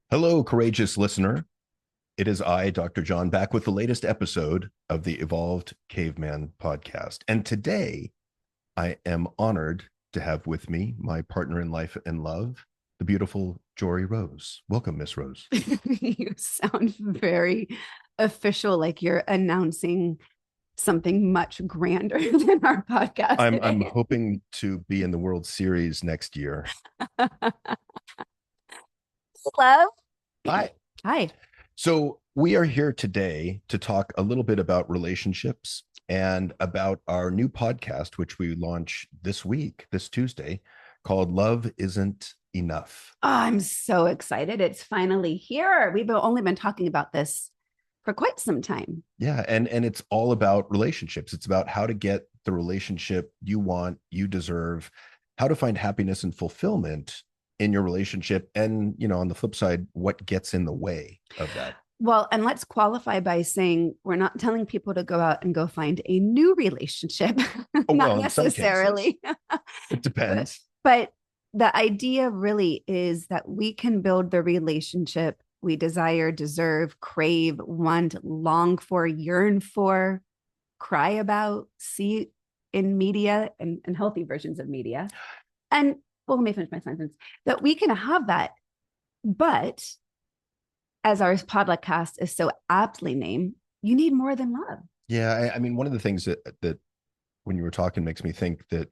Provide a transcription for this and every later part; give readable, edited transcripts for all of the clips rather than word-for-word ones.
Hello, courageous listener. It is I, Dr. John, back with the latest episode of the Evolved Caveman Podcast. And today I am honored to have with me my partner in life and love, the beautiful Jory Rose. Welcome, Miss Rose. You sound very official, like you're announcing something much grander than our podcast I'm today. hoping to be in the World Series next year. Love. Hi. Hi. So we are here today to talk a little bit about relationships and about our new podcast, which we launch this week, this Tuesday, called Love Isn't Enough. Oh, I'm so excited. It's finally here. We've only been talking about this for quite some time. Yeah, and it's all about relationships. It's about how to get the relationship you want, you deserve, how to find happiness and fulfillment in your relationship, and on the flip side, what gets in the way of that. Well, and let's qualify by saying we're not telling people to go out and go find a new relationship. Not necessarily. It depends. But the idea really is that we can build the relationship we desire, deserve, crave, want, long for, yearn for, cry about, see in media and healthy versions of media. And well, let me finish my sentence. That we can have that, but as our podcast is so aptly named, you need more than love. Yeah, I mean, one of the things that when you were talking makes me think that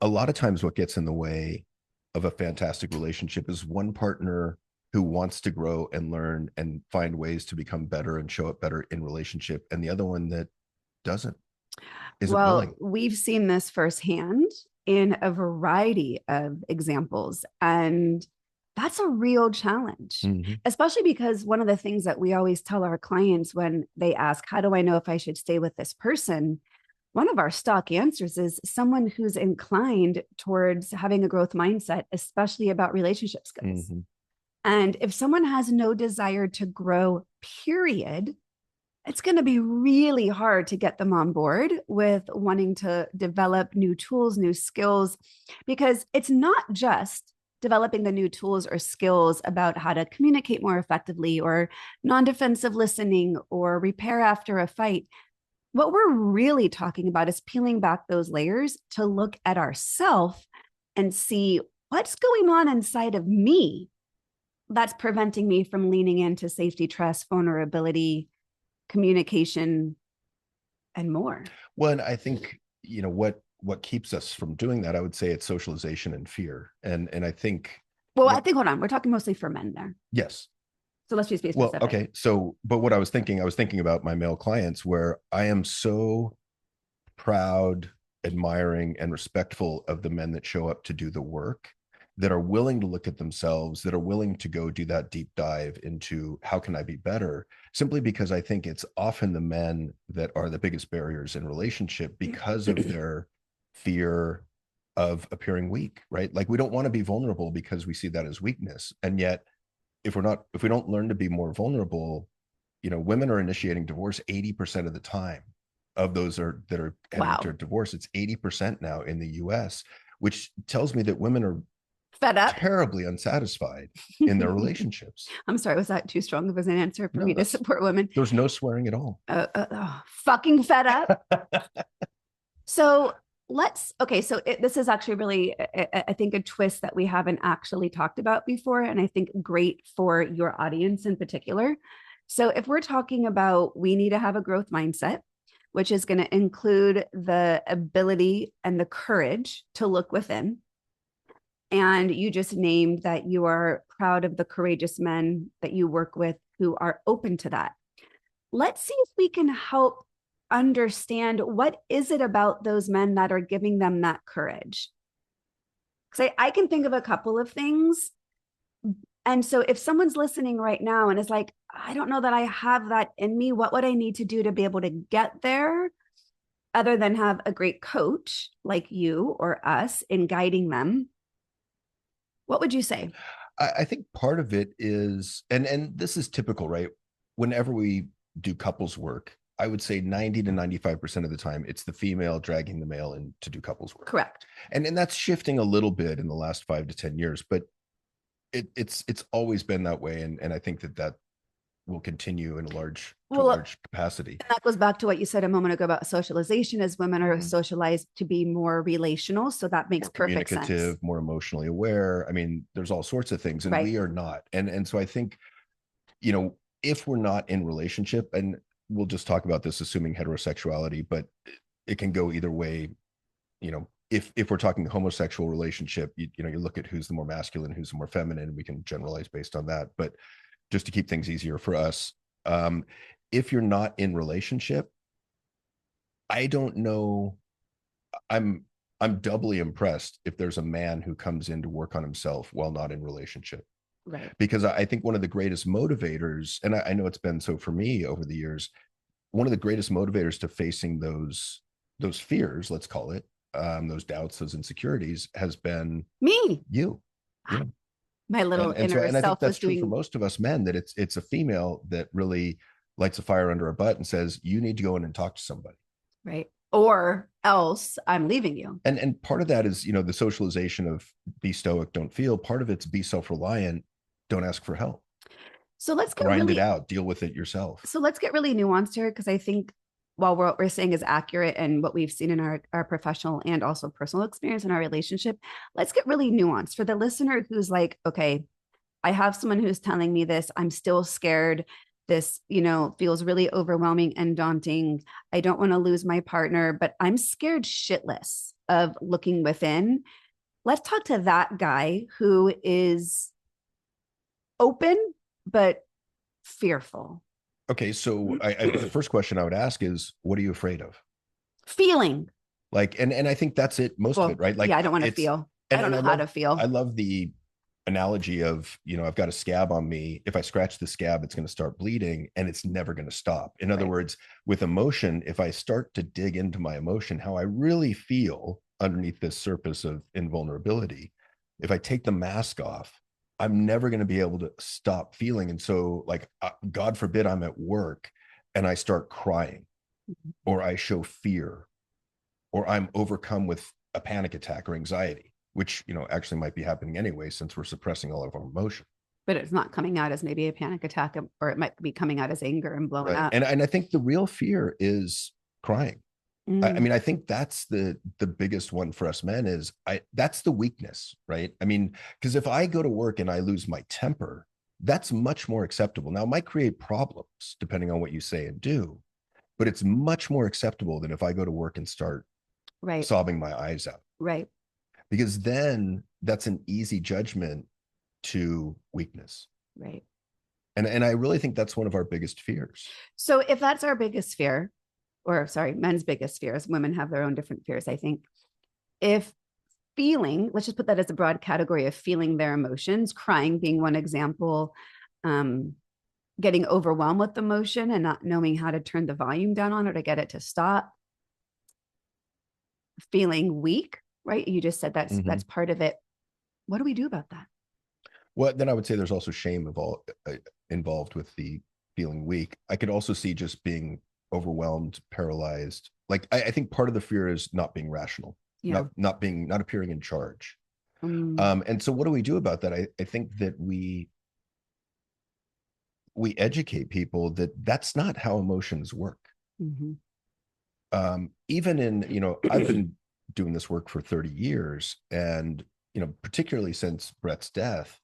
a lot of times what gets in the way of a fantastic relationship is one partner who wants to grow and learn and find ways to become better and show up better in relationship, and the other one that isn't willing. We've seen this firsthand in a variety of examples, and that's a real challenge, especially because one of the things that we always tell our clients when they ask, how do I know if I should stay with this person? One of our stock answers is someone who's inclined towards having a growth mindset, especially about relationship skills. And if someone has no desire to grow, period, it's going to be really hard to get them on board with wanting to develop new tools, new skills, because it's not just developing the new tools or skills about how to communicate more effectively or non-defensive listening or repair after a fight. What we're really talking about is peeling back those layers to look at ourselves and see what's going on inside of me that's preventing me from leaning into safety, trust, vulnerability, communication, and more. Well, and I think, what keeps us from doing that, I would say it's socialization and fear. And I think, I think, hold on, we're talking mostly for men there. Yes. So let's just be specific. Well, okay. So, but what I was thinking about my male clients where I am so proud, admiring, and respectful of the men that show up to do the work, that are willing to look at themselves, that are willing to go do that deep dive into how can I be better, simply because I think it's often the men that are the biggest barriers in relationship because of their fear of appearing weak, right? Like we don't want to be vulnerable because we see that as weakness. And yet, if we don't learn to be more vulnerable, women are initiating divorce 80% of the time of those that are heading to divorce. It's 80% now in the US, which tells me that women are fed up, terribly unsatisfied in their relationships. I'm sorry, was that too strong of an answer for me to support women? There's no swearing at all. Fucking fed up. So this is actually really, I think, a twist that we haven't actually talked about before, and I think great for your audience in particular. So if we're talking about we need to have a growth mindset, which is going to include the ability and the courage to look within, and you just named that you are proud of the courageous men that you work with who are open to that. Let's see if we can help understand what is it about those men that are giving them that courage. Because I can think of a couple of things. And so if someone's listening right now and is like, I don't know that I have that in me, what would I need to do to be able to get there other than have a great coach like you or us in guiding them? What would you say? I think part of it is, and this is typical, right? Whenever we do couples work, I would say 90 to 95% of the time, it's the female dragging the male in to do couples work. Correct. And that's shifting a little bit in the last 5 to 10 years, but it's always been that way. And I think that will continue in a large capacity. And that goes back to what you said a moment ago about socialization, as women are socialized to be more relational. So that makes perfect sense. More emotionally aware. I mean, there's all sorts of things, and we are not. And so I think, if we're not in relationship, and we'll just talk about this assuming heterosexuality, but it can go either way. If we're talking homosexual relationship, you look at who's the more masculine, who's the more feminine. We can generalize based on that, but just to keep things easier for us, if you're not in relationship, I don't know. I'm doubly impressed if there's a man who comes in to work on himself while not in relationship. Right. Because I think one of the greatest motivators, and I know it's been so for me over the years, one of the greatest motivators to facing those fears, let's call it, those doubts, those insecurities, has been you. My little inner and I self think that's true for most of us men, that it's a female that really lights a fire under our butt and says, you need to go in and talk to somebody. Right. Or else I'm leaving you. And part of that is, the socialization of be stoic, don't feel. Part of it's be self-reliant, don't ask for help. So let's grind it out, deal with it yourself. So let's get really nuanced here, because I think while what we're saying is accurate and what we've seen in our professional and also personal experience in our relationship, let's get really nuanced for the listener who's like, okay, I have someone who's telling me this. I'm still scared. This, feels really overwhelming and daunting. I don't want to lose my partner, but I'm scared shitless of looking within. Let's talk to that guy who is open, but fearful. Okay, so the first question I would ask is, what are you afraid of? Feeling. Like, and I think that's it, most of it, right? Like, I don't want to feel. I don't know how to feel. I love the analogy of, I've got a scab on me. If I scratch the scab, it's going to start bleeding and it's never going to stop. In other words, with emotion, if I start to dig into my emotion, how I really feel underneath this surface of invulnerability, if I take the mask off, I'm never going to be able to stop feeling. And so, like, God forbid I'm at work and I start crying, or I show fear, or I'm overcome with a panic attack or anxiety, which, actually might be happening anyway, since we're suppressing all of our emotion. But it's not coming out as maybe a panic attack, or it might be coming out as anger and blowing up. And I think the real fear is crying. I mean, I think that's the biggest one for us men, is that's the weakness, right? I mean, because if I go to work and I lose my temper, that's much more acceptable. Now, it might create problems depending on what you say and do, but it's much more acceptable than if I go to work and start sobbing my eyes out. Right. Because then that's an easy judgment to weakness. Right. And I really think that's one of our biggest fears. So if that's our biggest fear, or sorry, men's biggest fears, women have their own different fears, I think. If feeling, let's just put that as a broad category of feeling their emotions, crying being one example, getting overwhelmed with emotion and not knowing how to turn the volume down on it or get it to stop, feeling weak, right? You just said that's part of it. What do we do about that? Well, then I would say there's also shame involved with the feeling weak. I could also see just being overwhelmed, paralyzed. Like, I think part of the fear is not being rational, not appearing in charge. And so what do we do about that? I think that we educate people that that's not how emotions work. Even in, I've been doing this work for 30 years, and, particularly since Brett's death,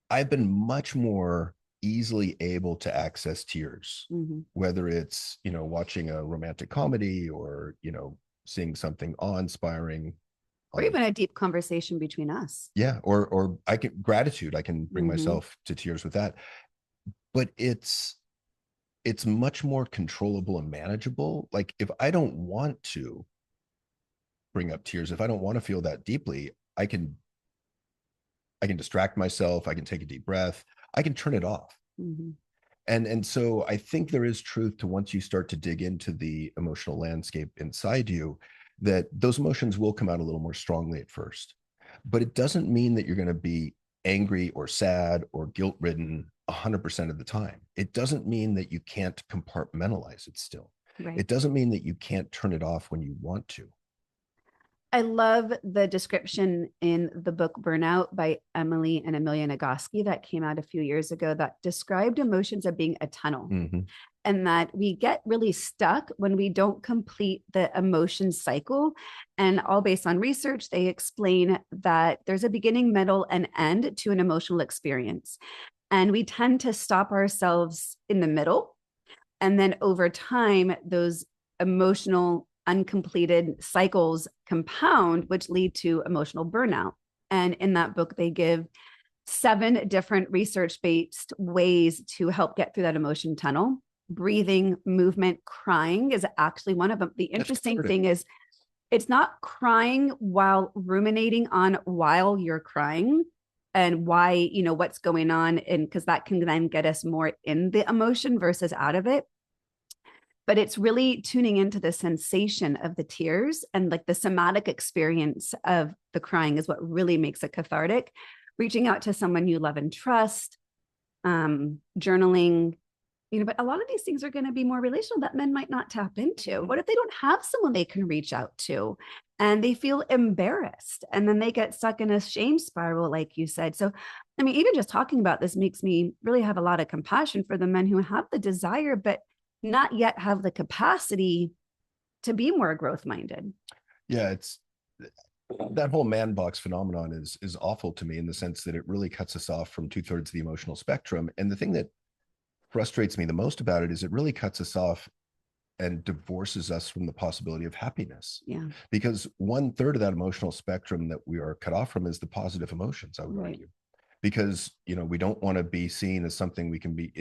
I've been much more easily able to access tears, whether it's, watching a romantic comedy or, seeing something awe-inspiring, or even a deep conversation between us. Yeah. Or I can gratitude. I can bring myself to tears with that, but it's much more controllable and manageable. Like, if I don't want to bring up tears, if I don't want to feel that deeply, I can distract myself. I can take a deep breath. I can turn it off. And so I think there is truth to, once you start to dig into the emotional landscape inside you, that those emotions will come out a little more strongly at first, but it doesn't mean that you're going to be angry or sad or guilt-ridden 100% of the time. It doesn't mean that you can't compartmentalize it still. It doesn't mean that you can't turn it off when you want to. I love the description in the book Burnout by Emily and Amelia Nagoski that came out a few years ago that described emotions as being a tunnel. Mm-hmm. And that we get really stuck when we don't complete the emotion cycle. And all based on research, they explain that there's a beginning, middle, and end to an emotional experience. And we tend to stop ourselves in the middle. And then over time, those emotional uncompleted cycles compound, which lead to emotional burnout. And in that book, they give 7 different research-based ways to help get through that emotion tunnel. Breathing, movement, crying is actually one of them. The interesting thing is it's not crying while ruminating on while you're crying and why, you know, what's going on. And because that can then get us more in the emotion versus out of it. But it's really tuning into the sensation of the tears and like the somatic experience of the crying is what really makes it cathartic. Reaching out to someone you love and trust, journaling, you know, but a lot of these things are going to be more relational that men might not tap into. What if they don't have someone they can reach out to and they feel embarrassed and then they get stuck in a shame spiral, like you said? So, I mean, even just talking about this makes me really have a lot of compassion for the men who have the desire, but not yet have the capacity to be more growth minded. Yeah, it's that whole man box phenomenon is awful to me in the sense that it really cuts us off from 2/3 of the emotional spectrum. And the thing that frustrates me the most about it is it really cuts us off and divorces us from the possibility of happiness. Yeah. Because 1/3 of that emotional spectrum that we are cut off from is the positive emotions, I would argue. Because, you know, we don't want to be seen as something we can be.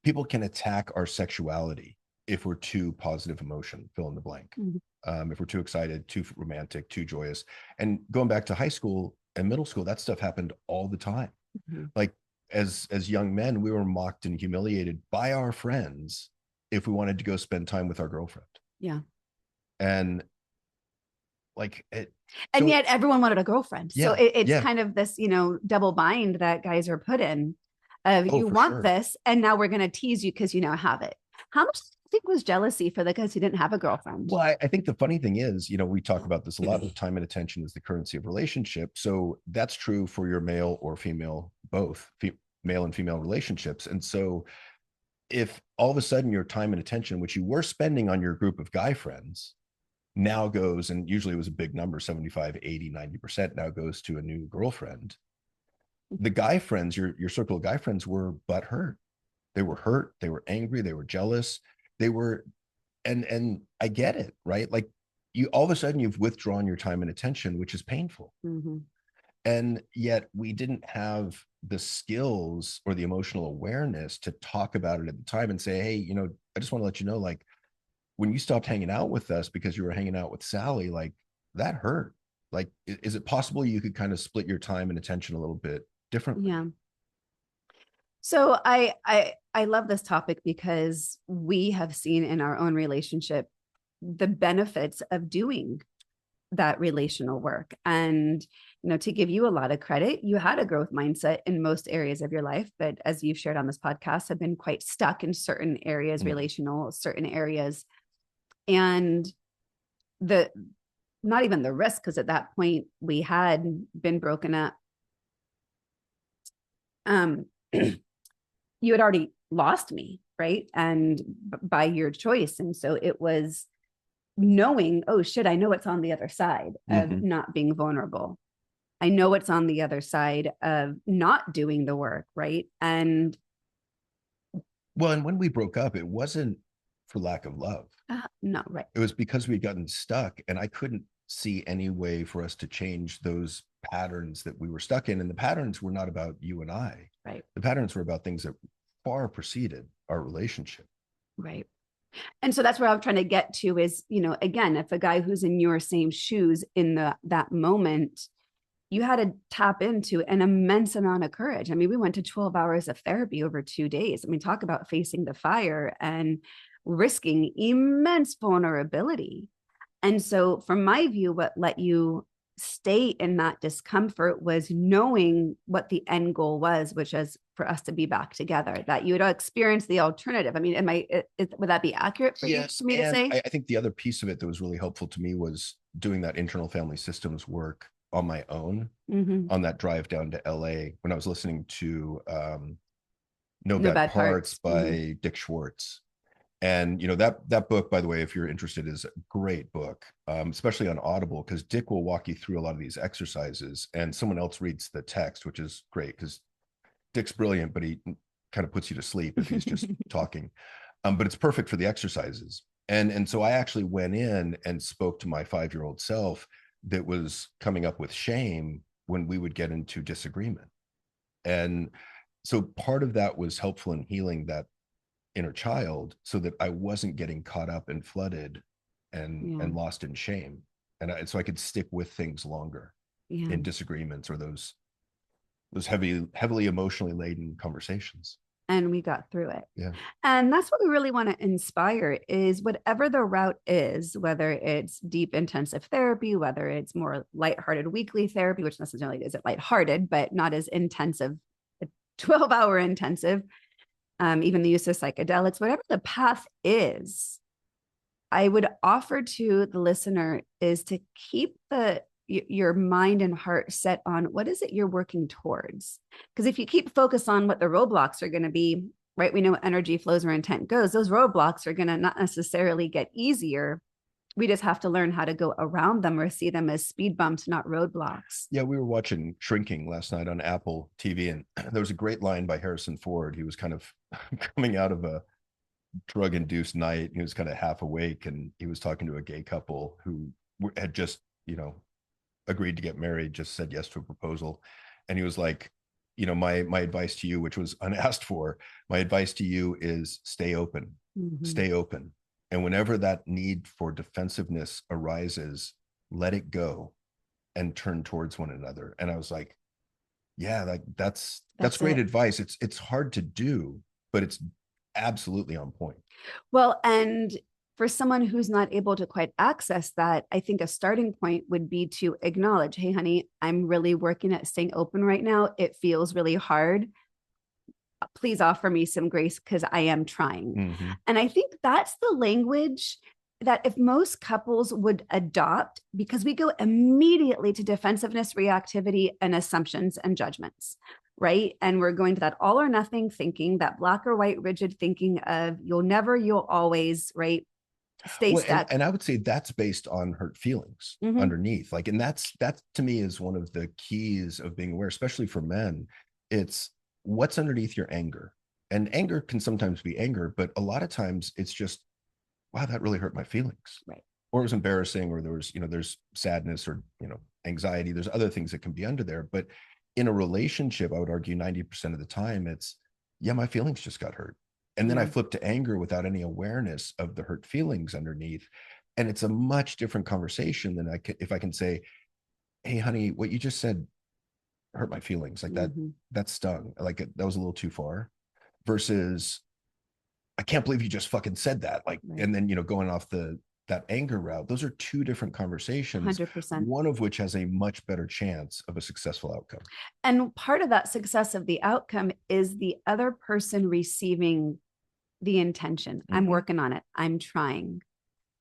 People can attack our sexuality if we're too positive emotion, fill in the blank. Mm-hmm. If we're too excited, too romantic, too joyous. And going back to high school and middle school, that stuff happened all the time. Mm-hmm. Like as young men, we were mocked and humiliated by our friends if we wanted to go spend time with our girlfriend. Yeah. And like it. And so, yet everyone wanted a girlfriend. Yeah, so it's kind of this, you know, double bind that guys are put in. You want this, and now we're going to tease you because you now have it. How much do you think was jealousy for the guys who didn't have a girlfriend? Well, I think the funny thing is, you know, we talk about this a lot. Of time and attention is the currency of relationship. So that's true for your male or female, both male and female relationships. And so if all of a sudden your time and attention, which you were spending on your group of guy friends, now goes, and usually it was a big number, 75, 80, 90% now goes to a new girlfriend. The guy friends, your circle of guy friends were butthurt. They were hurt. They were angry. They were jealous. They were, and I get it, right? Like you, all of a sudden you've withdrawn your time and attention, which is painful. Mm-hmm. And yet we didn't have the skills or the emotional awareness to talk about it at the time and say, hey, you know, I just want to let you know, like when you stopped hanging out with us because you were hanging out with Sally, like that hurt. Like, is it possible you could kind of split your time and attention a little bit differently? Yeah. So I love this topic because we have seen in our own relationship the benefits of doing that relational work. And, you know, to give you a lot of credit, you had a growth mindset in most areas of your life, but as you've shared on this podcast, have been quite stuck in certain areas, relational, certain areas. And not even the risk, because at that point we had been broken up. You had already lost me, right? And by your choice. And so it was knowing, oh shit, I know what's on the other side of not being vulnerable. I know what's on the other side of not doing the work, right? And well, and when we broke up, it wasn't for lack of love. No, right. It was because we'd gotten stuck and I couldn't see any way for us to change those patterns that we were stuck in. And the patterns were not about you and I. Right. The patterns were about things that far preceded our relationship. Right. And so that's where I'm trying to get to is, you know, again, if a guy who's in your same shoes in that moment, you had to tap into an immense amount of courage. I mean, we went to 12 hours of therapy over 2 days. I mean, talk about facing the fire and risking immense vulnerability. And so from my view, what let you stay in that discomfort was knowing what the end goal was, which is for us to be back together, that you would experience the alternative. I mean, would that be accurate for you, for me to say? I think the other piece of it that was really helpful to me was doing that internal family systems work on my own on that drive down to LA when I was listening to No Bad Parts by Dick Schwartz. And, you know, that book, by the way, if you're interested, is a great book, especially on Audible, because Dick will walk you through a lot of these exercises and someone else reads the text, which is great because Dick's brilliant, but he kind of puts you to sleep if he's just talking. But it's perfect for the exercises. And so I actually went in and spoke to my 5-year-old self that was coming up with shame when we would get into disagreement. And so part of that was helpful in healing that inner child so that I wasn't getting caught up and flooded and lost in shame. And so I could stick with things longer in disagreements or those heavily emotionally laden conversations. And we got through it. Yeah. And that's what we really want to inspire is whatever the route is, whether it's deep intensive therapy, whether it's more lighthearted weekly therapy, which necessarily isn't lighthearted, but not as intensive, 12-hour intensive, even the use of psychedelics, whatever the path is, I would offer to the listener is to keep your mind and heart set on what is it you're working towards. Because if you keep focused on what the roadblocks are going to be, right? We know energy flows where intent goes. Those roadblocks are going to not necessarily get easier. We just have to learn how to go around them or see them as speed bumps, not roadblocks. Yeah, we were watching Shrinking last night on Apple TV, and there was a great line by Harrison Ford. He was kind of coming out of a drug-induced night. He was kind of half awake, and he was talking to a gay couple who had just, you know, agreed to get married, just said yes to a proposal. And he was like, you know, my advice to you, which was unasked for, my advice to you is stay open, stay open. And whenever that need for defensiveness arises, let it go and turn towards one another. And I was like, yeah, like that's great advice. It's hard to do, but it's absolutely on point. Well, and for someone who's not able to quite access that, I think a starting point would be to acknowledge, hey, honey, I'm really working at staying open right now. It feels really hard. Please offer me some grace because I am trying. And I think that's the language that if most couples would adopt, because we go immediately to defensiveness, reactivity, and assumptions and judgments, right? And we're going to that all or nothing thinking, that black or white rigid thinking of you'll never, you'll always, right? Stay stuck. And I would say that's based on hurt feelings underneath. Like, and that to me is one of the keys of being aware, especially for men. It's what's underneath your anger. And anger can sometimes be anger, but a lot of times it's just, wow, that really hurt my feelings. Right. Or it was embarrassing, or there was, you know, there's sadness or, you know, anxiety. There's other things that can be under there. But in a relationship, I would argue 90% of the time it's, yeah, my feelings just got hurt. And then I flip to anger without any awareness of the hurt feelings underneath. And it's a much different conversation than if I can say, hey, honey, what you just said hurt my feelings. Like that stung. Like that was a little too far. Versus, I can't believe you just fucking said that. Like, and then, you know, going off that anger route, those are two different conversations, 100%. One of which has a much better chance of a successful outcome. And part of that success of the outcome is the other person receiving the intention. I'm working on it. I'm trying,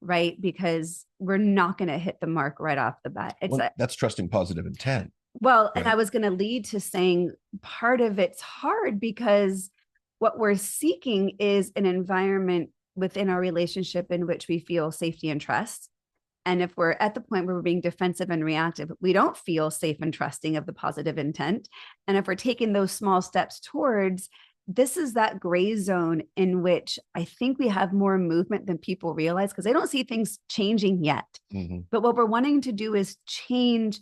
right? Because we're not going to hit the mark right off the bat. That's trusting positive intent. Well, right? And I was going to lead to saying part of it's hard because what we're seeking is an environment within our relationship in which we feel safety and trust. And if we're at the point where we're being defensive and reactive, we don't feel safe and trusting of the positive intent. And if we're taking those small steps towards, this is that gray zone in which I think we have more movement than people realize because they don't see things changing yet. But what we're wanting to do is change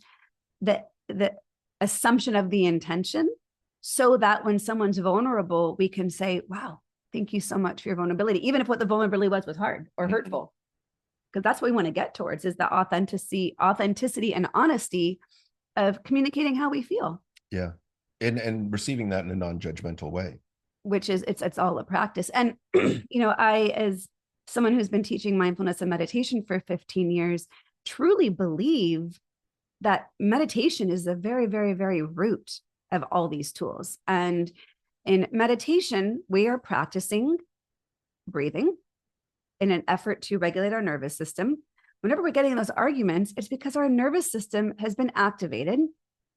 the assumption of the intention so that when someone's vulnerable, we can say, wow, thank you so much for your vulnerability, even if what the vulnerability was hard or hurtful. Because that's what we want to get towards is the authenticity and honesty of communicating how we feel. Yeah. And receiving that in a non-judgmental way. Which is, it's all a practice. And, you know, I, as someone who's been teaching mindfulness and meditation for 15 years, truly believe that meditation is the very, very, very root of all these tools. And in meditation, we are practicing breathing in an effort to regulate our nervous system. Whenever we're getting those arguments, it's because our nervous system has been activated,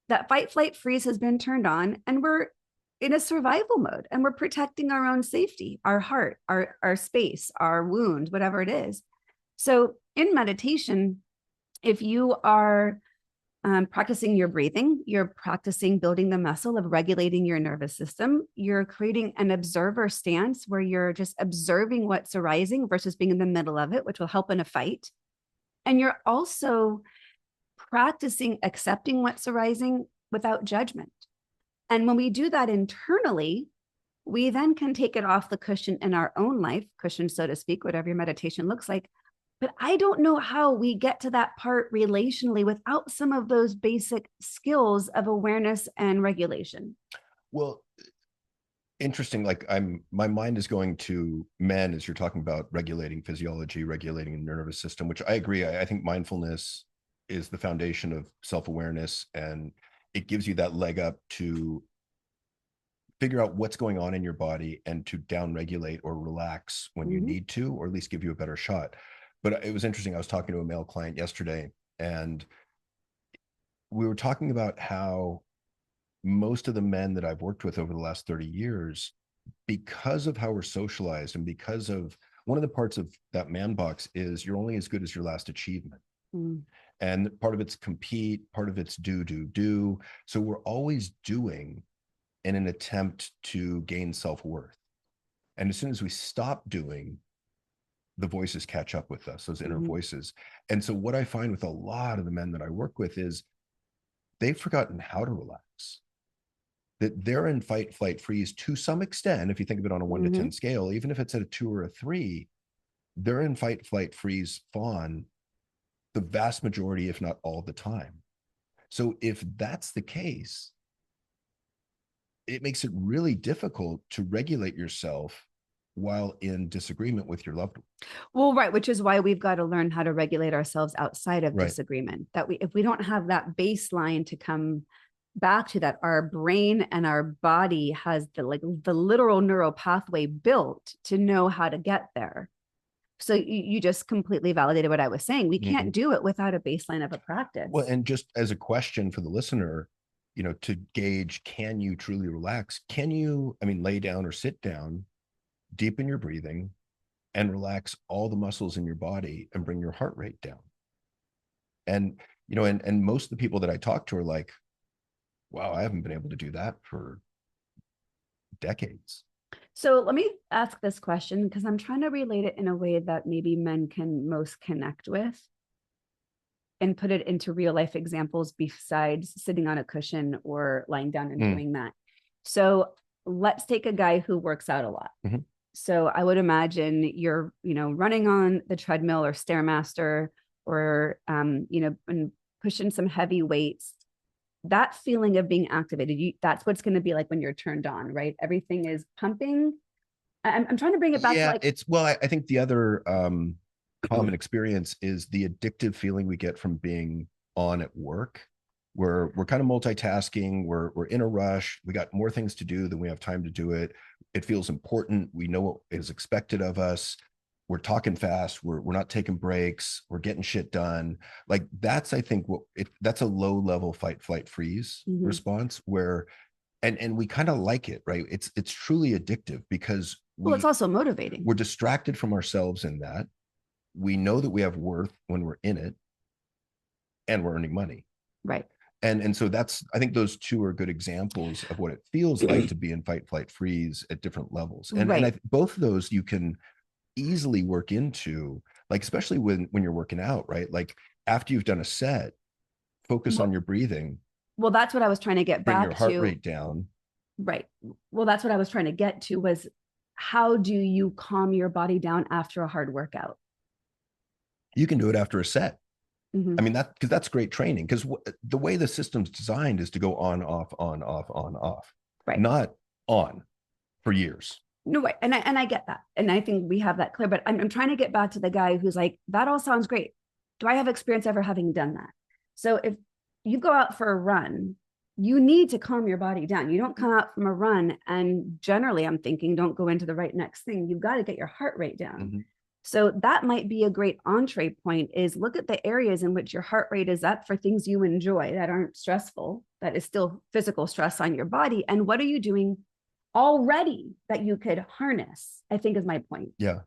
that fight, flight, freeze has been turned on, and we're in a survival mode, and we're protecting our own safety, our heart, our space, our wound, whatever it is. So in meditation, if you are practicing your breathing, you're practicing building the muscle of regulating your nervous system. You're creating an observer stance where you're just observing what's arising versus being in the middle of it, which will help in a fight. And you're also practicing accepting what's arising without judgment. And when we do that internally, we then can take it off the cushion in our own life, cushion, so to speak, whatever your meditation looks like. But I don't know how we get to that part relationally without some of those basic skills of awareness and regulation. Well, interesting. Like my mind is going to men as you're talking about regulating physiology, regulating the nervous system, which I agree. I think mindfulness is the foundation of self-awareness, and it gives you that leg up to figure out what's going on in your body and to down-regulate or relax when you need to, or at least give you a better shot. But it was interesting. I was talking to a male client yesterday, and we were talking about how most of the men that I've worked with over the last 30 years, because of how we're socialized and because of one of the parts of that man box is you're only as good as your last achievement. And part of it's compete, part of it's do. So we're always doing in an attempt to gain self-worth. And as soon as we stop doing, the voices catch up with us, those inner voices. And so what I find with a lot of the men that I work with is they've forgotten how to relax, that they're in fight, flight, freeze to some extent. If you think of it on a 1 to 10 scale, even if it's at a 2 or a 3, they're in fight, flight, freeze, fawn the vast majority, if not all the time. So if that's the case, it makes it really difficult to regulate yourself while in disagreement with your loved one. Well, right, which is why we've got to learn how to regulate ourselves outside of disagreement. That if we don't have that baseline to come back to, that our brain and our body has the literal neural pathway built to know how to get there. So you just completely validated what I was saying. We can't do it without a baseline of a practice. Well, and just as a question for the listener, to gauge, can you truly relax? Can you, lay down or sit down, deepen your breathing, and relax all the muscles in your body and bring your heart rate down? And, and most of the people that I talk to are like, wow, I haven't been able to do that for decades. So let me ask this question, because I'm trying to relate it in a way that maybe men can most connect with and put it into real life examples besides sitting on a cushion or lying down and doing that. So let's take a guy who works out a lot. So I would imagine you're, running on the treadmill or Stairmaster or, and pushing some heavy weights. That feeling of being activated, that's what's going to be like when you're turned on, right? Everything is pumping. I'm trying to bring it back to I think the other common experience is the addictive feeling we get from being on at work, where we're kind of multitasking, we're in a rush, we got more things to do than we have time to do it. It feels important. We know what is expected of us. We're talking fast. We're not taking breaks. We're getting shit done. Like that's, I think, that's a low level fight, flight, freeze response where, and we kind of like it, right? It's truly addictive because it's also motivating. We're distracted from ourselves in that. We know that we have worth when we're in it, and we're earning money. Right. And so I think those two are good examples of what it feels like to be in fight, flight, freeze at different levels. And both of those you can easily work into, like, especially when you're working out, right? Like after you've done a set, focus on your breathing. Well, that's what I was trying to get back to. Bring your heart rate down. Right. Well, that's what I was trying to get to was, how do you calm your body down after a hard workout? You can do it after a set. Because that's great training, because the way the system's designed is to go on, off, on, off, on, off, right? Not on for years. No way. And I get that. And I think we have that clear, but I'm trying to get back to the guy who's like, that all sounds great. Do I have experience ever having done that? So if you go out for a run, you need to calm your body down. You don't come out from a run and generally I'm thinking, don't go into the right next thing. You've got to get your heart rate down. Mm-hmm. So that might be a great entree point, is look at the areas in which your heart rate is up for things you enjoy that aren't stressful, that is still physical stress on your body. And what are you doing already that you could harness, I think is my point. Yeah.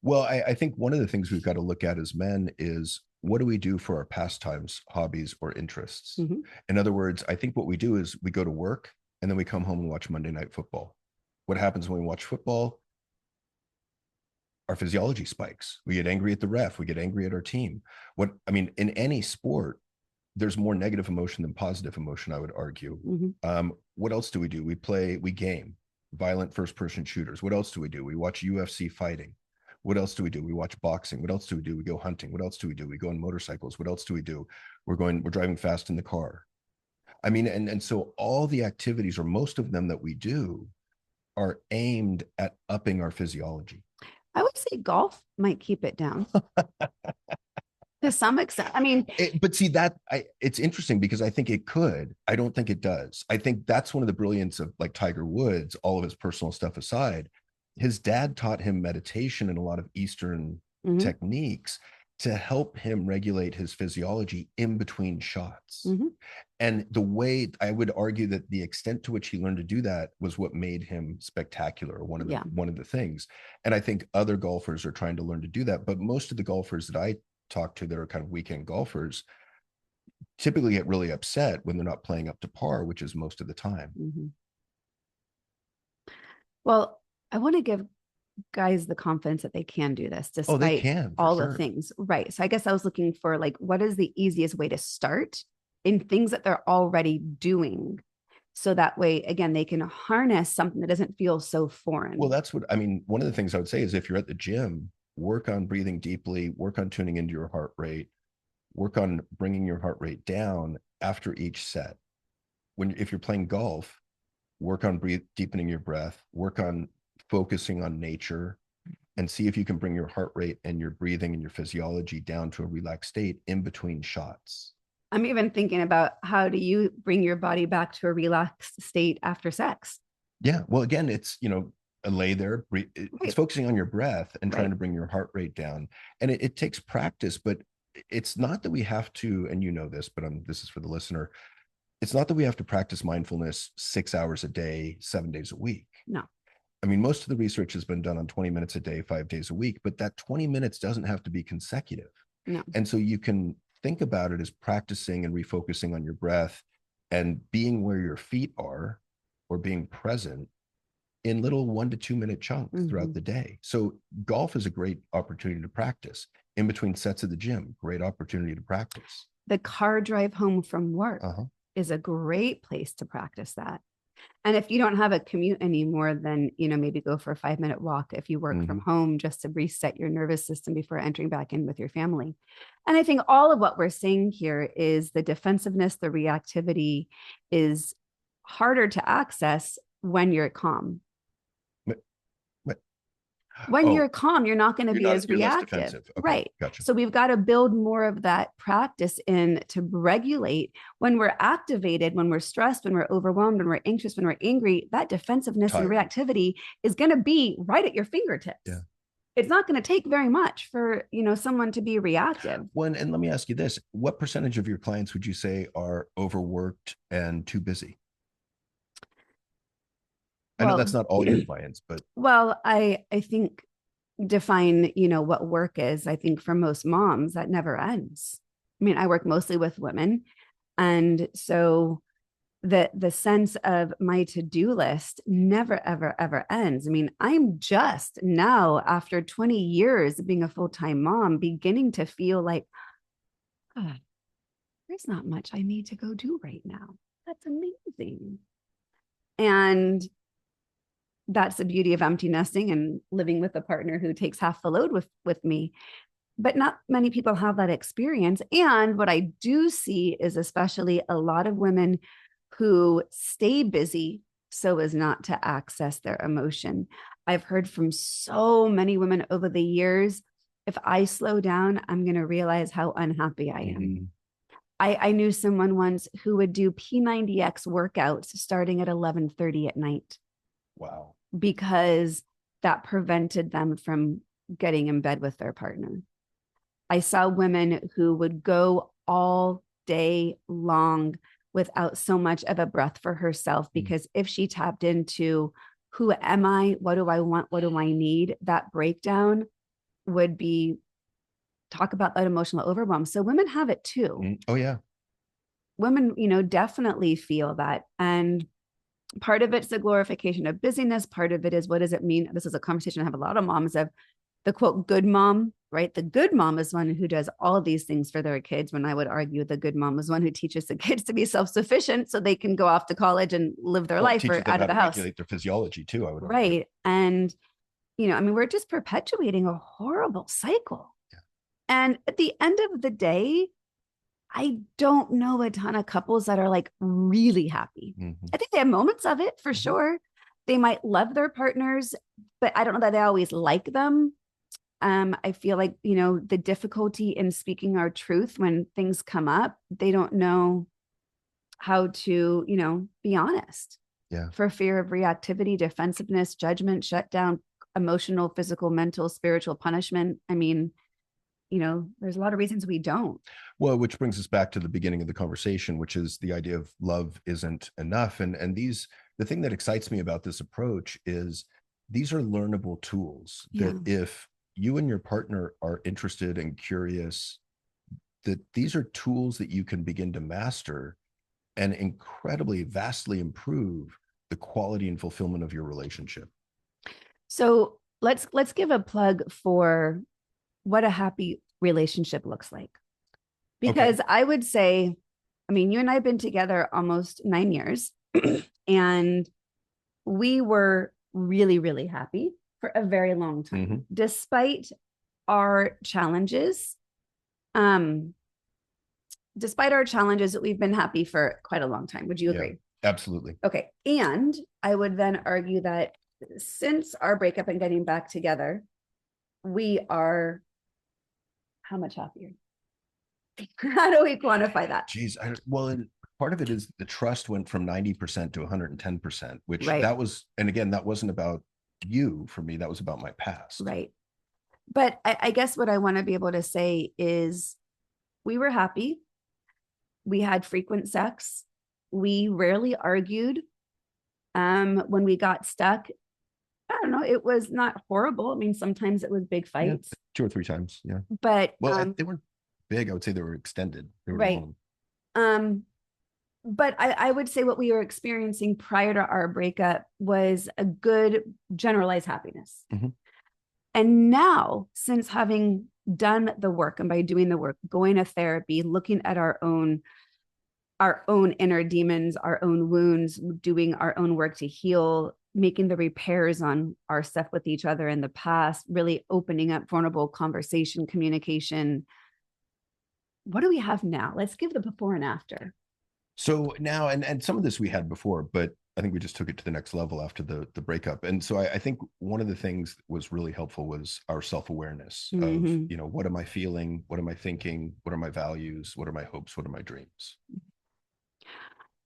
Well, I think one of the things we've got to look at as men is, what do we do for our pastimes, hobbies, or interests? Mm-hmm. In other words, I think what we do is we go to work and then we come home and watch Monday Night Football. What happens when we watch football? Our physiology spikes. We get angry at the ref. We get angry at our team. In any sport, there's more negative emotion than positive emotion, I would argue. Mm-hmm. What else do? We game, violent first-person shooters. What else do? We watch UFC fighting. What else do? We watch boxing. What else do? We go hunting. What else do? We go on motorcycles. What else do? We're driving fast in the car. And so all the activities, or most of them that we do, are aimed at upping our physiology. I would say golf might keep it down. To some extent. But see it's interesting because I think it could. I don't think it does. I think that's one of the brilliance of, like, Tiger Woods, all of his personal stuff aside. His dad taught him meditation and a lot of Eastern mm-hmm. techniques to help him regulate his physiology in between shots. Mm-hmm. And the way, I would argue that the extent to which he learned to do that was what made him spectacular, one of the things. And I think other golfers are trying to learn to do that. But most of the golfers that I talk to that are kind of weekend golfers typically get really upset when they're not playing up to par, which is most of the time. Mm-hmm. Well, I want to give guys the confidence that they can do this despite they can, all the things. Right. So I guess I was looking for, like, what is the easiest way to start in things that they're already doing? So that way, again, they can harness something that doesn't feel so foreign. Well, that's what, one of the things I would say is, if you're at the gym, work on breathing deeply, work on tuning into your heart rate, work on bringing your heart rate down after each set. If you're playing golf, work on deepening your breath, work on focusing on nature, and see if you can bring your heart rate and your breathing and your physiology down to a relaxed state in between shots. I'm even thinking about, how do you bring your body back to a relaxed state after sex? Yeah. Well, again, it's, lay there, it's focusing on your breath and trying to bring your heart rate down. And it takes practice, but it's not that we have to, and this, but this is for the listener. It's not that we have to practice mindfulness 6 hours a day, 7 days a week. No. Most of the research has been done on 20 minutes a day, 5 days a week, but that 20 minutes doesn't have to be consecutive. No. And so you can think about it as practicing and refocusing on your breath and being where your feet are, or being present in little 1 to 2 minute chunks mm-hmm. throughout the day. So golf is a great opportunity to practice. In between sets of the gym, great opportunity to practice. The car drive home from work is a great place to practice that. And if you don't have a commute anymore, then, maybe go for a 5-minute walk if you work mm-hmm. from home, just to reset your nervous system before entering back in with your family. And I think all of what we're saying here is the defensiveness, the reactivity is harder to access when you're calm. When you're calm, you're not going to be as reactive. Okay, right. Gotcha. So we've got to build more of that practice in to regulate when we're activated, when we're stressed, when we're overwhelmed, when we're anxious, when we're angry. That defensiveness and reactivity is going to be right at your fingertips. Yeah. It's not going to take very much for, someone to be reactive. Well, and let me ask you this. What percentage of your clients would you say are overworked and too busy? I know that's not all your clients, but. Well, I think define, what work is. I think for most moms, that never ends. I work mostly with women. And so the sense of my to-do list never, ever, ever ends. I'm just now, after 20 years of being a full-time mom, beginning to feel like, there's not much I need to go do right now. That's amazing. And that's the beauty of empty nesting and living with a partner who takes half the load with me. But not many people have that experience. And what I do see is especially a lot of women who stay busy so as not to access their emotion. I've heard from so many women over the years, if I slow down, I'm going to realize how unhappy I am. I knew someone once who would do P90X workouts starting at 11:30 at night. Wow. Because that prevented them from getting in bed with their partner. I saw women who would go all day long without so much of a breath for herself, because if she tapped into who am I, what do I want, what do I need, that breakdown would be, talk about that emotional overwhelm. So women have it too. Oh yeah. Women, definitely feel that. And part of it's the glorification of busyness. Part of it is, what does it mean? This is a conversation I have a lot of moms of, the quote, good mom, right? The good mom is one who does all of these things for their kids. When I would argue the good mom is one who teaches the kids to be self-sufficient so they can go off to college and live their life or out of the house. Regulate their physiology too, I would argue. Right. And, we're just perpetuating a horrible cycle. Yeah. And at the end of the day, I don't know a ton of couples that are like really happy. I think they have moments of it for sure. They might love their partners, but I don't know that they always like them. I feel like, the difficulty in speaking our truth when things come up, they don't know how to, be honest. Yeah. For fear of reactivity, defensiveness, judgment, shutdown, emotional, physical, mental, spiritual punishment. I mean, there's a lot of reasons we don't. Well, which brings us back to the beginning of the conversation, which is the idea of love isn't enough. And the thing that excites me about this approach is these are learnable tools that if you and your partner are interested and curious, that these are tools that you can begin to master and incredibly vastly improve the quality and fulfillment of your relationship. So let's give a plug for what a happy relationship looks like. Because I would say, you and I have been together almost 9 years and we were really, really happy for a very long time, despite our challenges. Despite our challenges, we've been happy for quite a long time. Would you agree? Absolutely. Okay. And I would then argue that since our breakup and getting back together, we are how much happier? How do we quantify that? Geez, part of it is the trust went from 90% to 110%, which that was, and again, that wasn't about you for me, that was about my past. Right. But I guess what I want to be able to say is we were happy. We had frequent sex. We rarely argued. When we got stuck, I don't know, it was not horrible. Sometimes it was big fights. 2 or 3 times. Yeah. But they weren't big. I would say they were extended. They were right. Long. But I would say what we were experiencing prior to our breakup was a good generalized happiness. And now, since having done the work, and by doing the work, going to therapy, looking at our own inner demons, our own wounds, doing our own work to heal, making the repairs on our stuff with each other in the past, really opening up vulnerable conversation, communication. What do we have now? Let's give the before and after. So now, and some of this we had before, but I think we just took it to the next level after the breakup. And so I think one of the things that was really helpful was our self-awareness of, what am I feeling? What am I thinking? What are my values? What are my hopes? What are my dreams?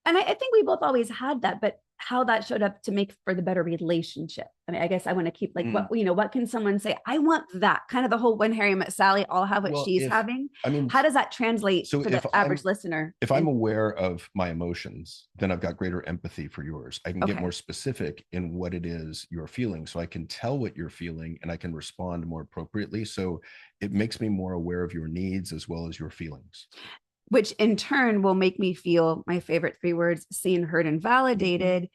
And I think we both always had that, but how that showed up to make for the better relationship. I guess I want to keep what can someone say? I want that, kind of the whole when Harry met Sally, I'll have what she's having. How does that translate for the average listener? If I'm aware of my emotions, then I've got greater empathy for yours. I can get more specific in what it is you're feeling. So I can tell what you're feeling and I can respond more appropriately. So it makes me more aware of your needs as well as your feelings. Which in turn will make me feel my favorite 3 words, seen, heard, and validated,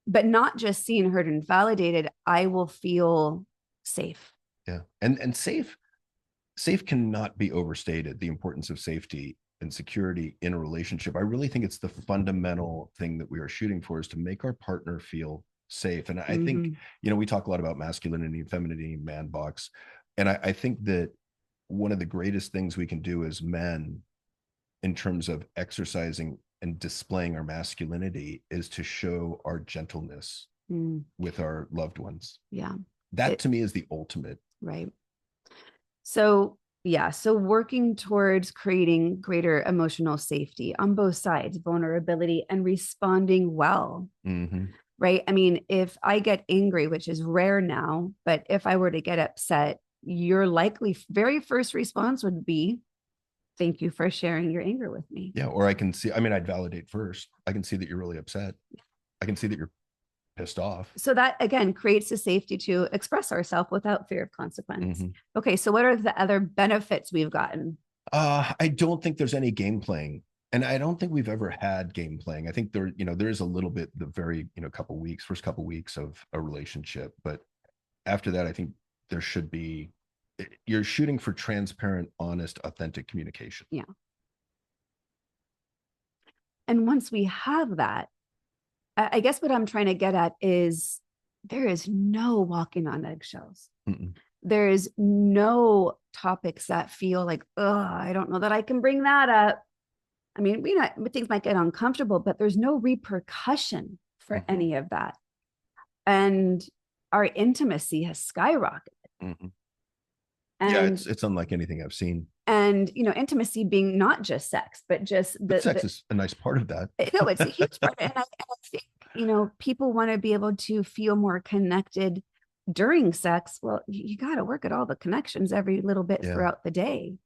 but not just seen, heard, and validated. I will feel safe. Yeah. And safe cannot be overstated, the importance of safety and security in a relationship. I really think it's the fundamental thing that we are shooting for, is to make our partner feel safe. And I think, we talk a lot about masculinity and femininity, man box. And I think that one of the greatest things we can do as men in terms of exercising and displaying our masculinity is to show our gentleness with our loved ones. Yeah. That to me is the ultimate. Right. So, Yeah. So working towards creating greater emotional safety on both sides, vulnerability and responding well. Mm-hmm. Right. I mean, if I get angry, which is rare now, but if I were to get upset, your likely very first response would be, thank you for sharing your anger with me. Yeah. Or I can see, I mean, I'd validate first. I can see that you're really upset. I can see that you're pissed off. So that again creates the safety to express ourselves without fear of consequence. Mm-hmm. Okay. So what are the other benefits we've gotten? I don't think there's any game playing. And I don't think we've ever had game playing. I think there, there is a little bit the very, first couple weeks of a relationship. But after that, I think there should be, you're shooting for transparent, honest, authentic communication. Yeah. And once we have that, I guess what I'm trying to get at is there is no walking on eggshells. Mm-mm. There is no topics that feel like, oh, I don't know that I can bring that up. I mean, things might get uncomfortable, but there's no repercussion for mm-hmm. any of that. And our intimacy has skyrocketed. Mm-hmm. And yeah, it's unlike anything I've seen. And, intimacy being not just sex, but just sex is a nice part of that. No, it's a huge part. And I think, people want to be able to feel more connected during sex. Well, you got to work at all the connections every little bit throughout the day.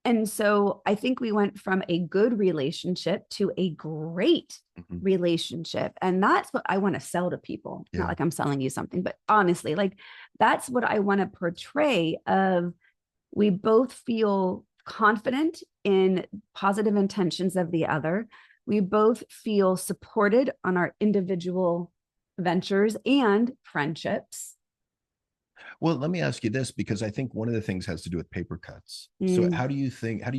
And so I think we went from a good relationship to a great mm-hmm. relationship. And that's what I want to sell to people. Yeah. Not like I'm selling you something, but honestly, like that's what I want to portray of we both feel confident in positive intentions of the other. We both feel supported on our individual ventures and friendships. Well, let me ask you this, because I think one of the things has to do with paper cuts. So how do you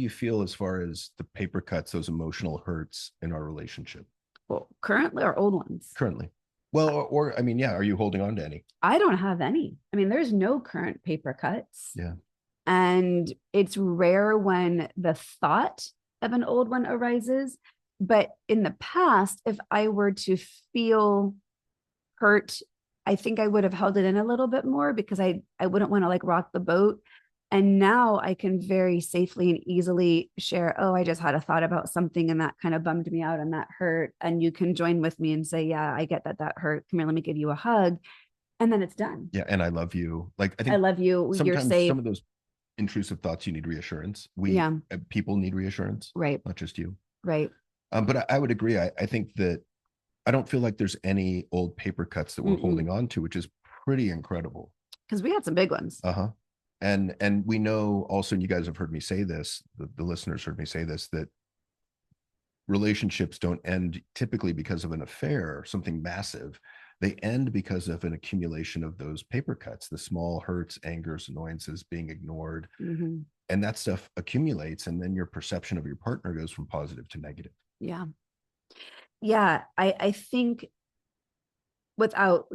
feel as far as the paper cuts, those emotional hurts in our relationship? Well, currently or old ones? Currently. Well, or I mean, yeah, are you holding on to any? I don't have any. I mean, there's no current paper cuts. Yeah. And it's rare when the thought of an old one arises. But in the past, if I were to feel hurt, I think I would have held it in a little bit more because I wouldn't want to like rock the boat. And now I can very safely and easily share, oh, I just had a thought about something and that kind of bummed me out and that hurt. And you can join with me and say, yeah, I get that hurt. Come here, let me give you a hug. And then it's done. Yeah. And I love you. Like, I think I love you. You're safe. Some of those intrusive thoughts, you need reassurance. People need reassurance. Right. Not just you. Right. But I would agree. I think that I don't feel like there's any old paper cuts that we're holding on to, which is pretty incredible. Because we had some big ones. Uh-huh. And we know also, and you guys have heard me say this, the listeners heard me say this, that relationships don't end typically because of an affair, something massive. They end because of an accumulation of those paper cuts, the small hurts, angers, annoyances, being ignored. Mm-hmm. And that stuff accumulates. And then your perception of your partner goes from positive to negative. Yeah. Yeah. I think without,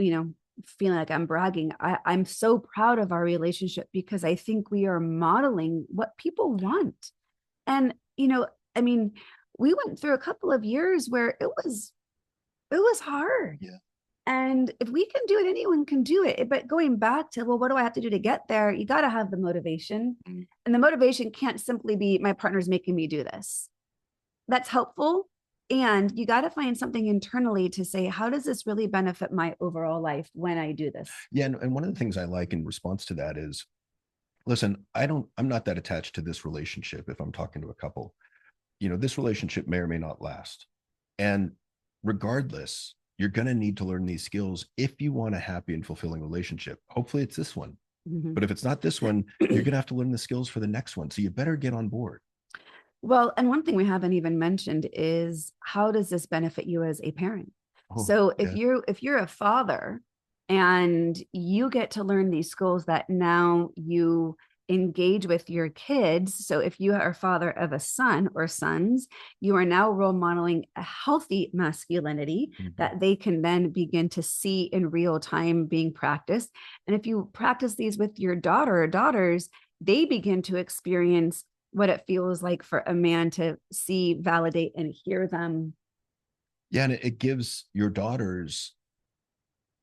feeling like I'm bragging, I'm so proud of our relationship because I think we are modeling what people want. And, I mean, we went through a couple of years where it was hard. Yeah. And if we can do it, anyone can do it. But going back to, well, what do I have to do to get there? You got to have the motivation. Mm-hmm. And the motivation can't simply be my partner's making me do this. That's helpful. And you got to find something internally to say, how does this really benefit my overall life when I do this? Yeah. And one of the things I like in response to that is, listen, I'm not that attached to this relationship. If I'm talking to a couple, this relationship may or may not last. And regardless, you're going to need to learn these skills if you want a happy and fulfilling relationship. Hopefully it's this one. Mm-hmm. But if it's not this one, you're going to have to learn the skills for the next one. So you better get on board. Well, and one thing we haven't even mentioned is how does this benefit you as a parent? So if you're a father and you get to learn these skills that now you engage with your kids. So if you are a father of a son or sons, you are now role modeling a healthy masculinity that they can then begin to see in real time being practiced. And if you practice these with your daughter or daughters, they begin to experience what it feels like for a man to see, validate, and hear them. Yeah, and it gives your daughters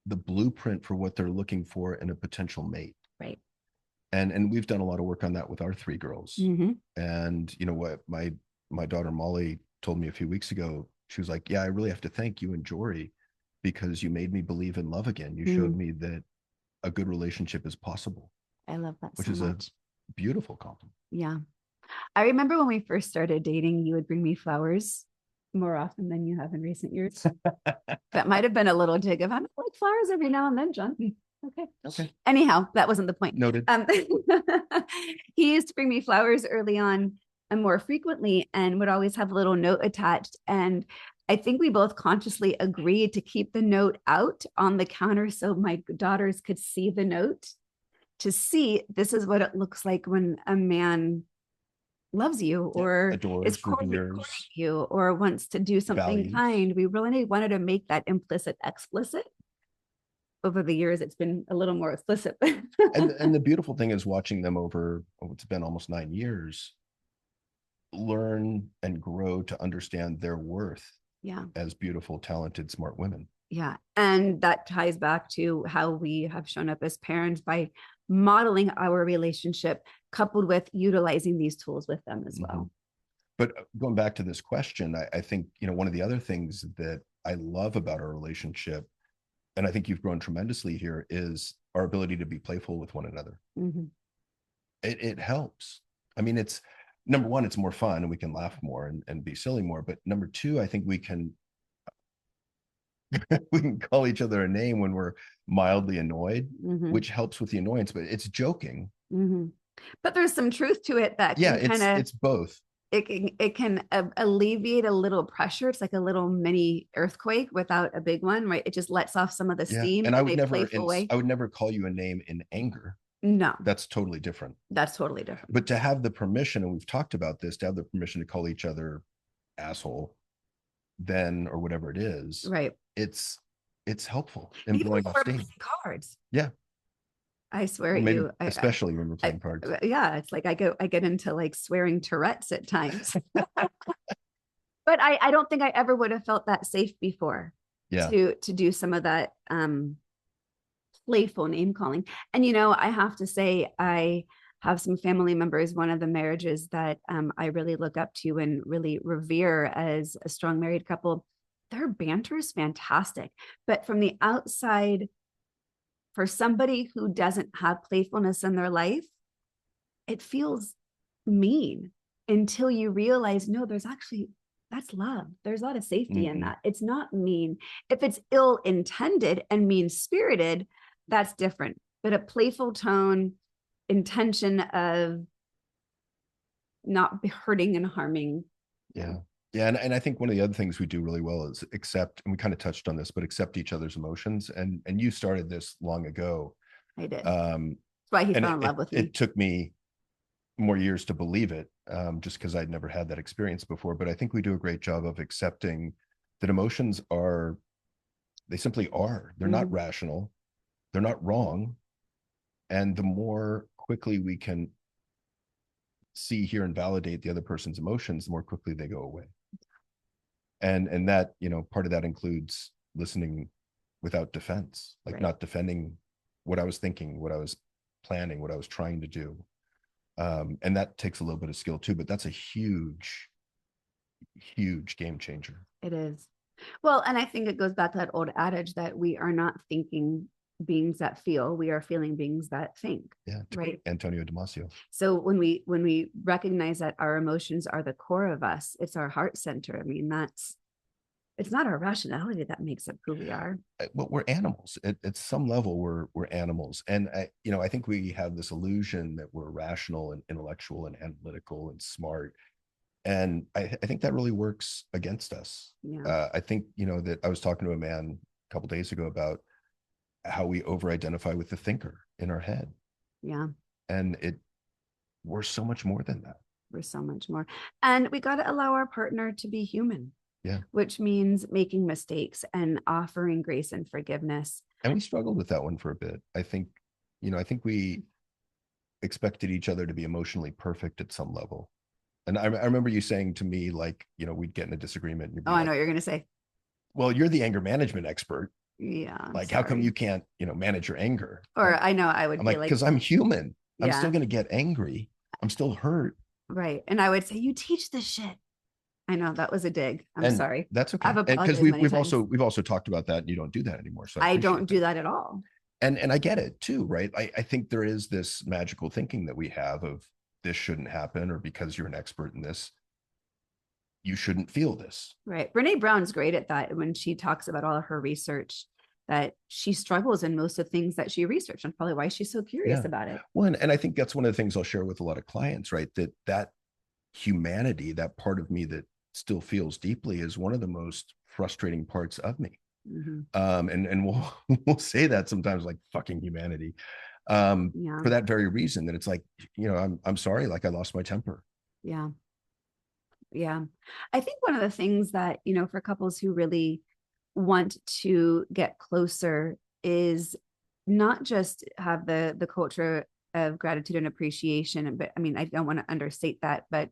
the blueprint for what they're looking for in a potential mate. Right. And we've done a lot of work on that with our three girls. Mm-hmm. And you know what, my daughter Molly told me a few weeks ago, she was like, yeah, I really have to thank you and Jory, because you made me believe in love again. You showed me that a good relationship is possible. I love that which so is much. A beautiful compliment. Yeah. I remember when we first started dating, you would bring me flowers more often than you have in recent years. That might have been a little dig of, I like flowers every now and then, John. Okay. Anyhow, that wasn't the point. Noted. He used to bring me flowers early on and more frequently, and would always have a little note attached. And I think we both consciously agreed to keep the note out on the counter so my daughters could see the note, to see this is what it looks like when a man loves you or adores, is courting you or wants to do something kind. We really wanted to make that implicit explicit. Over the years, it's been a little more explicit. and the beautiful thing is watching them over, it's been almost 9 years, learn and grow to understand their worth as beautiful, talented, smart women. Yeah. And that ties back to how we have shown up as parents by modeling our relationship coupled with utilizing these tools with them as well. But going back to this question, I think, you know, one of the other things that I love about our relationship, and I think you've grown tremendously here, is our ability to be playful with one another. It helps. I mean, it's number one, it's more fun and we can laugh more and be silly more. But number two, I think we can call each other a name when we're mildly annoyed, which helps with the annoyance, but it's joking. But there's some truth to it that it's both. It can alleviate a little pressure. It's like a little mini earthquake without a big one, right? It just lets off some of the steam. And I would never call you a name in anger. No, that's totally different. But to have the permission, and we've talked about this, to have the permission to call each other asshole, then, or whatever it is, right? It's helpful in blowing off steam. Cards. Yeah. I swear at you, especially when we're playing cards. Yeah, it's like I get into like swearing Tourette's at times. But I don't think I ever would have felt that safe before. To do some of that playful name calling. And you know, I have to say, I have some family members, one of the marriages that I really look up to and really revere as a strong married couple. Their banter is fantastic, but from the outside, for somebody who doesn't have playfulness in their life, it feels mean until you realize, no, that's love. There's a lot of safety in that. It's not mean. If it's ill-intended and mean-spirited, that's different. But a playful tone, intention of not hurting and harming. Yeah. And I think one of the other things we do really well is accept, and we kind of touched on this, but accept each other's emotions. And you started this long ago. I did. That's why he fell in love with me. It took me more years to believe it, just because I'd never had that experience before. But I think we do a great job of accepting that emotions they simply are. They're not rational. They're not wrong. And the more quickly we can see, hear, and validate the other person's emotions, the more quickly they go away. And that, you know, part of that includes listening without defense, like not defending what I was thinking, what I was planning, what I was trying to do. And that takes a little bit of skill too, but that's a huge game changer. It is. Well, and I think it goes back to that old adage that we are not thinking beings that feel, we are feeling beings that think. Yeah, right. Antonio Damasio. So when we recognize that our emotions are the core of us, it's our heart center. I mean, it's not our rationality that makes up who we are. But we're animals. At some level, we're animals. And I think we have this illusion that we're rational and intellectual and analytical and smart. And I think that really works against us. Yeah. I think, that I was talking to a man a couple of days ago about how we over-identify with the thinker in our head. Yeah. And we're so much more than that. We're so much more. And we got to allow our partner to be human. Yeah. Which means making mistakes and offering grace and forgiveness. And we struggled with that one for a bit. I think we expected each other to be emotionally perfect at some level. And I remember you saying to me, like, we'd get in a disagreement. And I know what you're going to say. Well, you're the anger management expert. Yeah. Like, how come you can't, manage your anger? Or I know I would be like, because I'm human. I'm still going to get angry. I'm still hurt. Right. And I would say, you teach this shit. I know that was a dig. I'm sorry. That's okay. I've Because apologized we've also talked about that, and you don't do that anymore. So I don't do that at all. And I get it too, right? I think there is this magical thinking that we have of this shouldn't happen, or because you're an expert in this, you shouldn't feel this. Right. Brene Brown's great at that when she talks about all of her research, that she struggles in most of the things that she researched, and probably why she's so curious about it. Well, and I think that's one of the things I'll share with a lot of clients, right? That humanity, that part of me that still feels deeply, is one of the most frustrating parts of me. And we'll say that sometimes, like, fucking humanity, for that very reason, that it's like, I'm sorry, like, I lost my temper. Yeah. I think one of the things that, for couples who really want to get closer is not just have the culture of gratitude and appreciation, but I mean, I don't want to understate that, but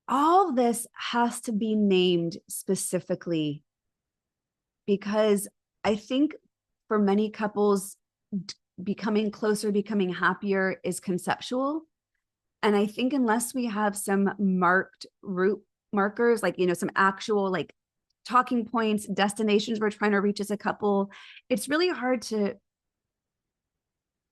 all this has to be named specifically, because I think for many couples, becoming closer, becoming happier is conceptual. And I think unless we have some marked route markers, like, some actual like talking points, destinations we're trying to reach as a couple, it's really hard to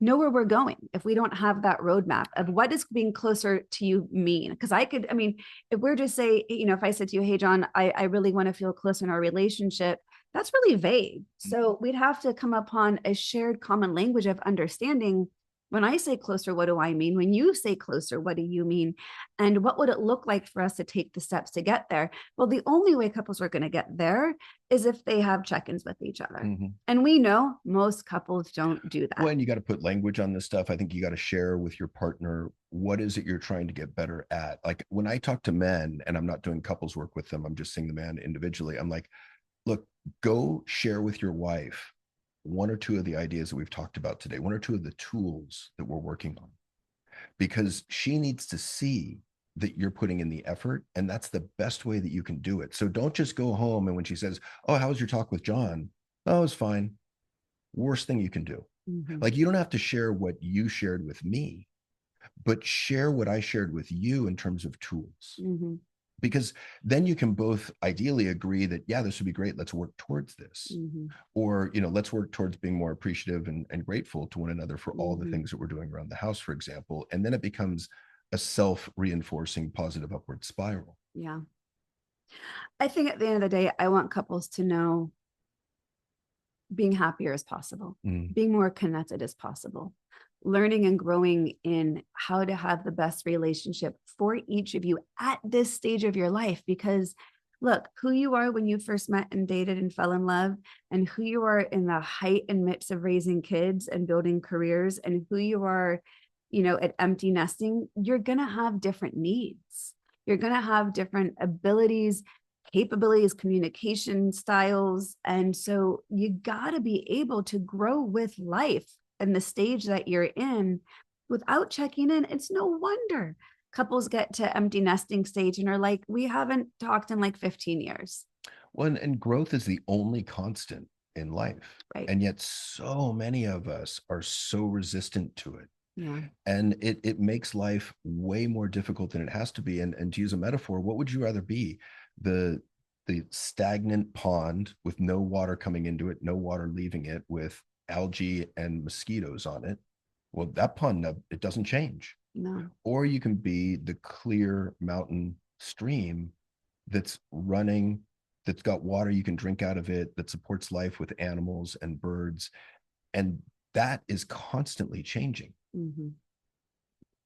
know where we're going if we don't have that roadmap of what does being closer to you mean. Because if we're just say, if I said to you, hey, John, I really want to feel close in our relationship, that's really vague. So we'd have to come upon a shared common language of understanding. When I say closer, what do I mean? When you say closer, what do you mean? And what would it look like for us to take the steps to get there? Well, the only way couples are going to get there is if they have check-ins with each other. And we know most couples don't do that. Well, and you got to put language on this stuff. I think you got to share with your partner, what is it you're trying to get better at? Like, when I talk to men, and I'm not doing couples work with them, I'm just seeing the man individually, I'm like, look, go share with your wife one or two of the ideas that we've talked about today, one or two of the tools that we're working on, because she needs to see that you're putting in the effort, and that's the best way that you can do it. So don't just go home, and when she says, oh, how was your talk with John? Oh, it was fine. Worst thing you can do. Like, you don't have to share what you shared with me, but share what I shared with you in terms of tools. Because then you can both ideally agree that, yeah, this would be great. Let's work towards this. Or, let's work towards being more appreciative and grateful to one another for all the things that we're doing around the house, for example. And then it becomes a self-reinforcing positive upward spiral. Yeah. I think at the end of the day, I want couples to know being happier is possible, being more connected is possible, learning and growing in how to have the best relationship for each of you at this stage of your life. Because look, who you are when you first met and dated and fell in love, and who you are in the height and midst of raising kids and building careers, and who you are, at empty nesting, you're going to have different needs. You're going to have different abilities, capabilities, communication styles. And so you got to be able to grow with life and the stage that you're in without checking in. It's no wonder couples get to empty nesting stage and are like, we haven't talked in like 15 years. Well, and growth is the only constant in life. Right. And yet so many of us are so resistant to it. Yeah. And it makes life way more difficult than it has to be. And to use a metaphor, what would you rather be? The stagnant pond with no water coming into it, no water leaving it, with algae and mosquitoes on it? Well, that pond, it doesn't change. No. Or you can be the clear mountain stream that's running, that's got water you can drink out of it, that supports life with animals and birds. And that is constantly changing.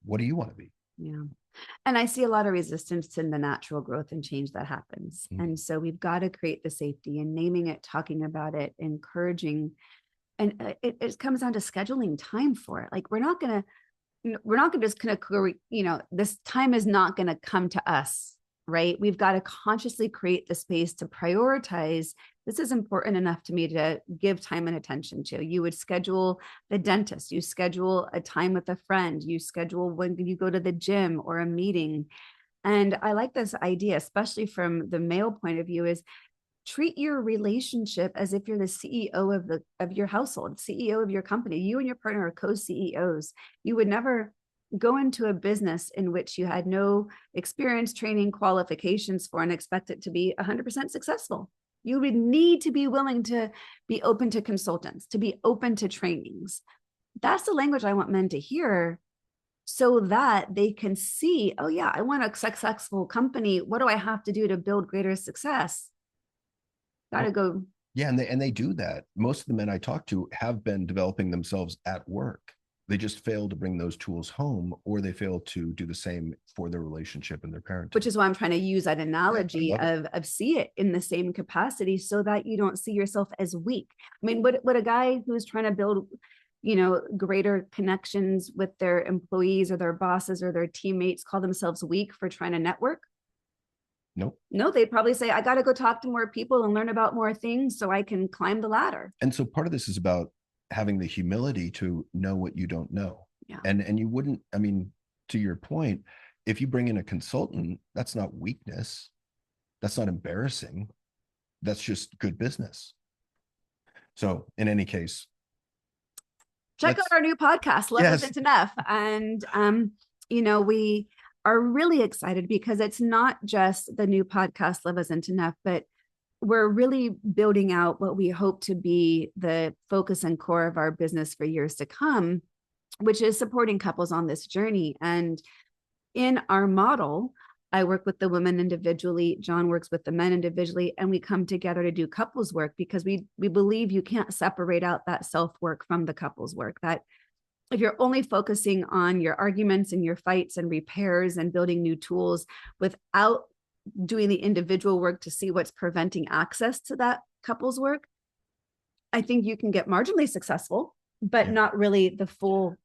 What do you want to be? Yeah. And I see a lot of resistance to the natural growth and change that happens. And so we've got to create the safety and naming it, talking about it, encouraging. And it comes down to scheduling time for it. Like, we're not going to just kind of, this time is not going to come to us, right? We've got to consciously create the space to prioritize. This is important enough to me to give time and attention to. You would schedule the dentist, you schedule a time with a friend, you schedule when you go to the gym or a meeting. And I like this idea, especially from the male point of view, is treat your relationship as if you're the CEO of your household, CEO of your company. You and your partner are co-CEOs. You would never go into a business in which you had no experience, training, qualifications for and expect it to be 100% successful. You would need to be willing to be open to consultants, to be open to trainings. That's the language I want men to hear, so that they can see, oh yeah, I want a successful company. What do I have to do to build greater success? Gotta go. Yeah, and they do that. Most of the men I talk to have been developing themselves at work. They just fail to bring those tools home, or they fail to do the same for their relationship and their parenting. Which is why I'm trying to use that analogy of see it in the same capacity, so that you don't see yourself as weak. I mean, what a guy who's trying to build, greater connections with their employees or their bosses or their teammates call themselves weak for trying to network? Nope. No, they'd probably say, I got to go talk to more people and learn about more things so I can climb the ladder. And so part of this is about having the humility to know what you don't know. Yeah. And you wouldn't, I mean, to your point, if you bring in a consultant, that's not weakness. That's not embarrassing. That's just good business. So in any case, check out our new podcast, Love Isn't Enough. And, we are really excited because it's not just the new podcast, Love Isn't Enough, but we're really building out what we hope to be the focus and core of our business for years to come, which is supporting couples on this journey. And in our model, I work with the women individually, John works with the men individually, and we come together to do couples work because we believe you can't separate out that self-work from the couples work. That if you're only focusing on your arguments and your fights and repairs and building new tools without doing the individual work to see what's preventing access to that couples work, I think you can get marginally successful, but not really the full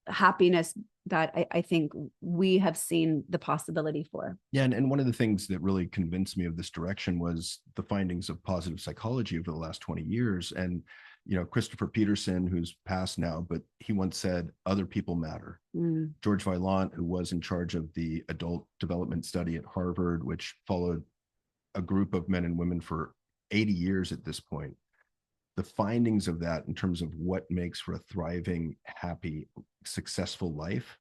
happiness that I think we have seen the possibility for. Yeah. And one of the things that really convinced me of this direction was the findings of positive psychology over the last 20 years. And, Christopher Peterson, who's passed now, but he once said, other people matter. George Vaillant, who was in charge of the adult development study at Harvard, which followed a group of men and women for 80 years at this point, the findings of that in terms of what makes for a thriving, happy, successful life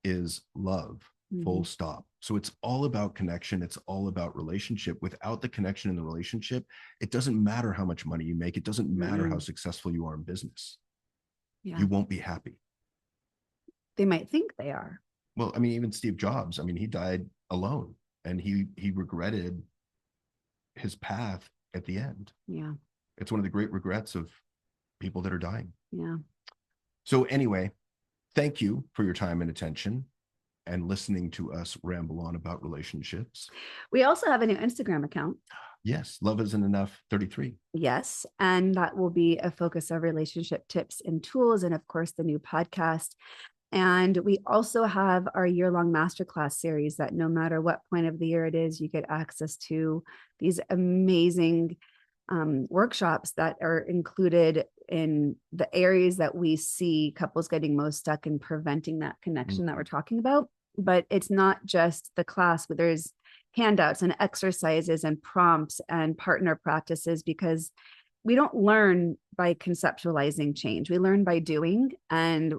is love, full stop. So it's all about connection. It's all about relationship. Without the connection in the relationship, it doesn't matter how much money you make. It doesn't matter how successful you are in business. Yeah. You won't be happy. They might think they are. Well, I mean, even Steve Jobs, he died alone and he regretted his path at the end. Yeah. It's one of the great regrets of people that are dying. Yeah. So anyway, thank you for your time and attention and listening to us ramble on about relationships. We also have a new Instagram account. Yes. Love Isn't Enough 33. Yes. And that will be a focus of relationship tips and tools. And of course, the new podcast. And we also have our year-long masterclass series that no matter what point of the year it is, you get access to these amazing workshops that are included in the areas that we see couples getting most stuck in preventing that connection that we're talking about. But it's not just the class, but there's handouts and exercises and prompts and partner practices, because we don't learn by conceptualizing change. We learn by doing. And,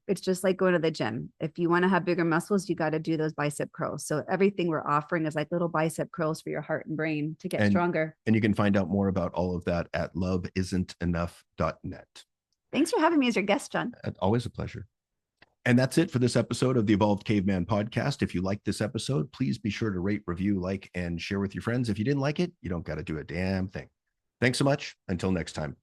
it's just like going to the gym. If you want to have bigger muscles, you got to do those bicep curls. So everything we're offering is like little bicep curls for your heart and brain to get stronger. And you can find out more about all of that at loveisn'tenough.net. Thanks for having me as your guest, John. Always a pleasure. And that's it for this episode of the Evolved Caveman Podcast. If you liked this episode, please be sure to rate, review, like, and share with your friends. If you didn't like it, you don't got to do a damn thing. Thanks so much. Until next time.